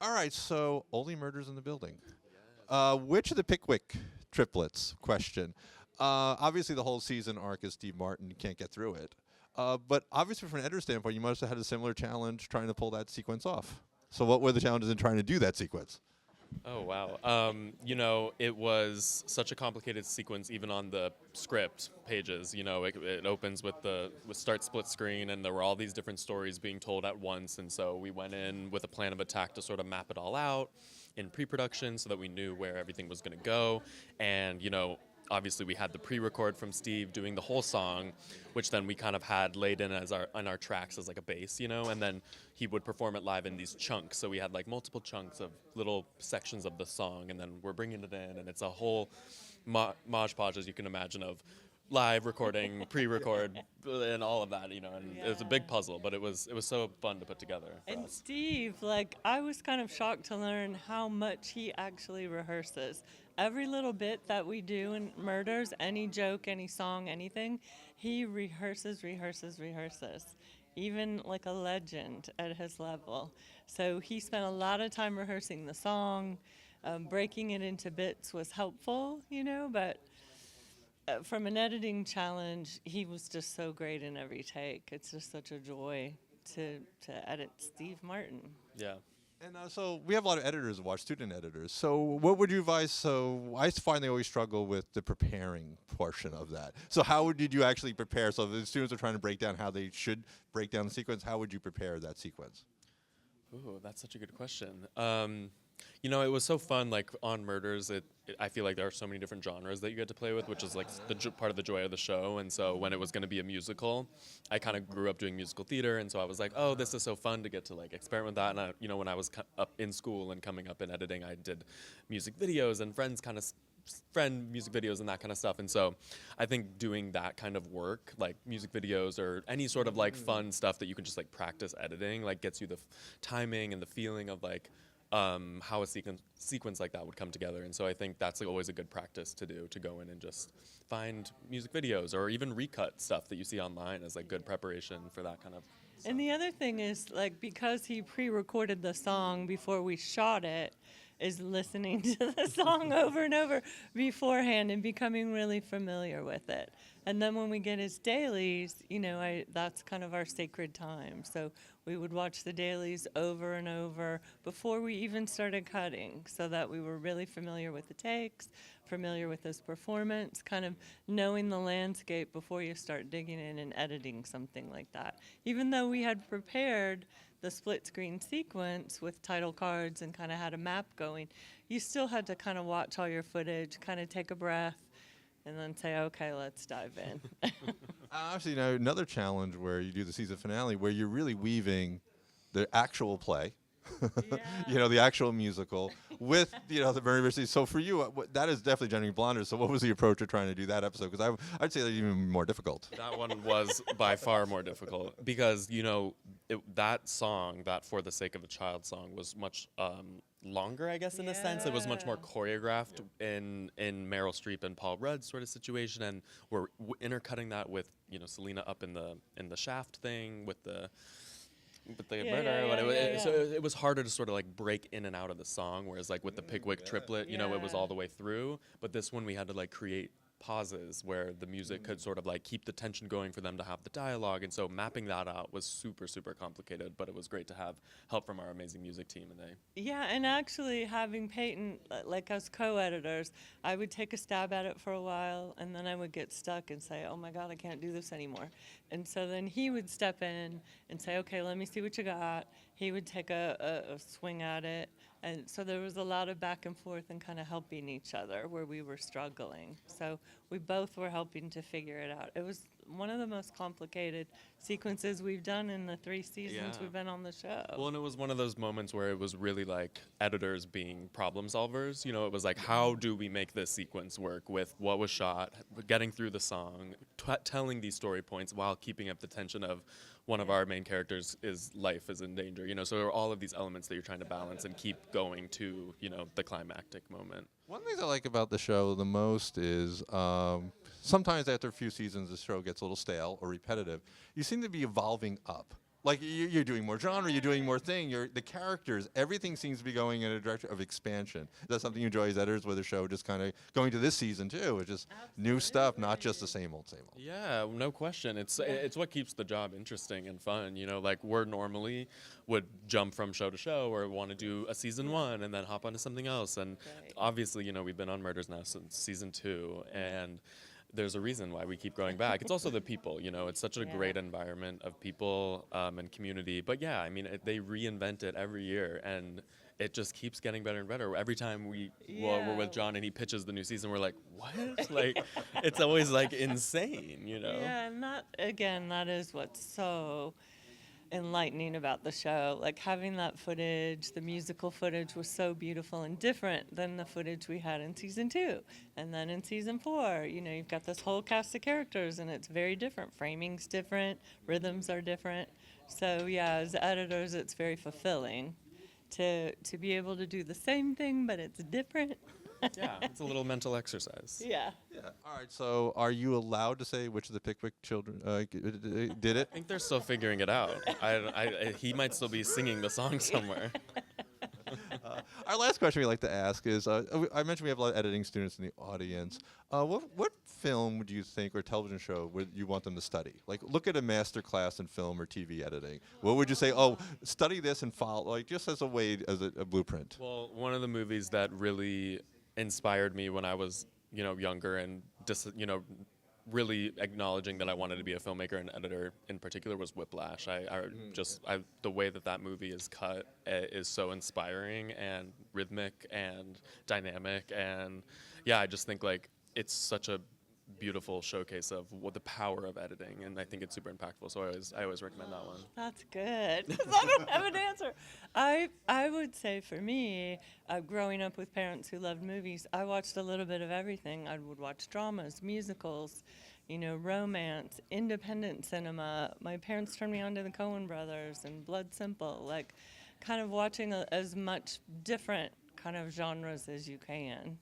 All right, so only murders in the building. Which of the Pickwick triplets? Question. Obviously, the whole season arc is Steve Martin. You can't get through it. But obviously, from an editor standpoint, you must have had a similar challenge trying to pull that sequence off. So, what were the challenges in trying to do that sequence? Oh wow! It was such a complicated sequence, even on the script pages. It opens with start split screen, and there were all these different stories being told at once. And so we went in with a plan of attack to sort of map it all out in pre-production, so that we knew where everything was going to go. And obviously we had the pre-record from Steve doing the whole song, which then we kind of had laid in as our tracks as like a bass, and then he would perform it live in these chunks. So we had like multiple chunks of little sections of the song, and then we're bringing it in, and it's a whole mosh podge, as you can imagine, of live recording, pre-record, and all of that, and it was a big puzzle, but it was so fun to put together for And us. Steve, like, I was kind of shocked to learn how much he actually rehearses. Every little bit that we do in Murders, any joke, any song, anything, he rehearses. Even like a legend at his level. So he spent a lot of time rehearsing the song. Breaking it into bits was helpful, but from an editing challenge, he was just so great in every take. It's just such a joy to edit Steve Martin. Yeah. And so we have a lot of editors who watch, student editors. So what would you advise? So I find they always struggle with the preparing portion of that. So how did you actually prepare? So if the students are trying to break down how they should break down the sequence, how would you prepare that sequence? Ooh, that's such a good question. It was so fun, like, on Murders, I feel like there are so many different genres that you get to play with, which is, like, part of the joy of the show. And so when it was going to be a musical, I kind of grew up doing musical theater, and so I was like, oh, this is so fun to get to, like, experiment with that. And, when I was up in school and coming up in editing, I did music videos and friend music videos and that kind of stuff. And so I think doing that kind of work, like music videos or any sort of, like, fun stuff that you can just, like, practice editing, like, gets you the timing and the feeling of, like, how a sequence like that would come together. And so I think that's, like, always a good practice to do, to go in and just find music videos or even recut stuff that you see online as, like, good preparation for that kind of stuff. And the other thing is, like, because he pre-recorded the song before we shot it, is listening to the song over and over beforehand and becoming really familiar with it. And then when we get his dailies, that's kind of our sacred time. So we would watch the dailies over and over before we even started cutting, so that we were really familiar with the takes, familiar with his performance, kind of knowing the landscape before you start digging in and editing something like that. Even though we had prepared the split screen sequence with title cards and kind of had a map going, you still had to kind of watch all your footage, kind of take a breath, and then say, okay, let's dive in. Obviously, another challenge where you do the season finale, where you're really weaving the actual play, the actual musical, with the murder mystery. So for you, that is definitely generating blunders. So what was the approach of trying to do that episode? Because I'd say that's even more difficult. That one was by far more difficult because, that song, that For the Sake of a Child song, was much longer, I guess, in a sense. It was much more choreographed in Meryl Streep and Paul Rudd sort of situation, and we're intercutting that with, Selena up in the shaft thing with the murder. So it was harder to sort of, like, break in and out of the song, whereas, like, with the Pickwick triplet, it was all the way through. But this one we had to, like, create pauses where the music could sort of, like, keep the tension going for them to have the dialogue. And so mapping that out was super, super complicated, but it was great to have help from our amazing music team. And actually having Payton, like, us co-editors, I would take a stab at it for a while, and then I would get stuck and say, oh my God, I can't do this anymore. And so then he would step in and say, okay, let me see what you got. He would take a swing at it. And so there was a lot of back and forth and kind of helping each other where we were struggling. So we both were helping to figure it out. It was one of the most complicated sequences we've done in the 3 seasons we've been on the show. Well, and it was one of those moments where it was really like editors being problem solvers. It was like, how do we make this sequence work with what was shot, getting through the song, telling these story points while keeping up the tension of one of our main characters' life is in danger. So there are all of these elements that you're trying to balance and keep going to, the climactic moment. One thing I like about the show the most is sometimes after a few seasons the show gets a little stale or repetitive. You seem to be evolving up. Like you're doing more genre, you're doing more thing. The characters, everything seems to be going in a direction of expansion. Is that something you enjoy as editors, with the show just kind of going to this season too? It's just new stuff, not just the same old, same old. Yeah, no question. It's what keeps the job interesting and fun. You know, like we're normally would jump from show to show or want to do a season 1 and then hop onto something else. And obviously, you know, we've been on Murders now since season 2, and there's a reason why we keep going back. It's also the people, you know, it's such a great environment of people and community. But yeah, I mean, they reinvent it every year, and it just keeps getting better and better. Every time we're with John and he pitches the new season, we're like, what? Like, it's always like insane, you know? Yeah, and that is what's so enlightening about the show. Like having that footage, the musical footage was so beautiful and different than the footage we had in season 2. And then in season 4, you know, you've got this whole cast of characters and it's very different. Framing's different, rhythms are different. So yeah, as editors, it's very fulfilling to be able to do the same thing, but it's different. Yeah, it's a little mental exercise. Yeah. Yeah. All right. So, are you allowed to say which of the Pickwick children did it? I think they're still figuring it out. He might still be singing the song somewhere. Our last question we like to ask is: I mentioned we have a lot of editing students in the audience. What film would you think, or television show, would you want them to study? Like, look at a master class in film or TV editing. What would you say? Oh, study this and follow, like, just as a way, as a blueprint. Well, one of the movies that really inspired me when I was, you know, younger and really acknowledging that I wanted to be a filmmaker and editor in particular was Whiplash. The way that movie is cut is so inspiring and rhythmic and dynamic, and yeah, I just think like it's such a beautiful showcase of what the power of editing, and I think it's super impactful. So I always recommend that one. That's good. 'Cause I don't have an answer. I would say for me, growing up with parents who loved movies, I watched a little bit of everything. I would watch dramas, musicals, you know, romance, independent cinema. My parents turned me on to the Coen brothers and Blood Simple, like kind of watching as much different kind of genres as you can.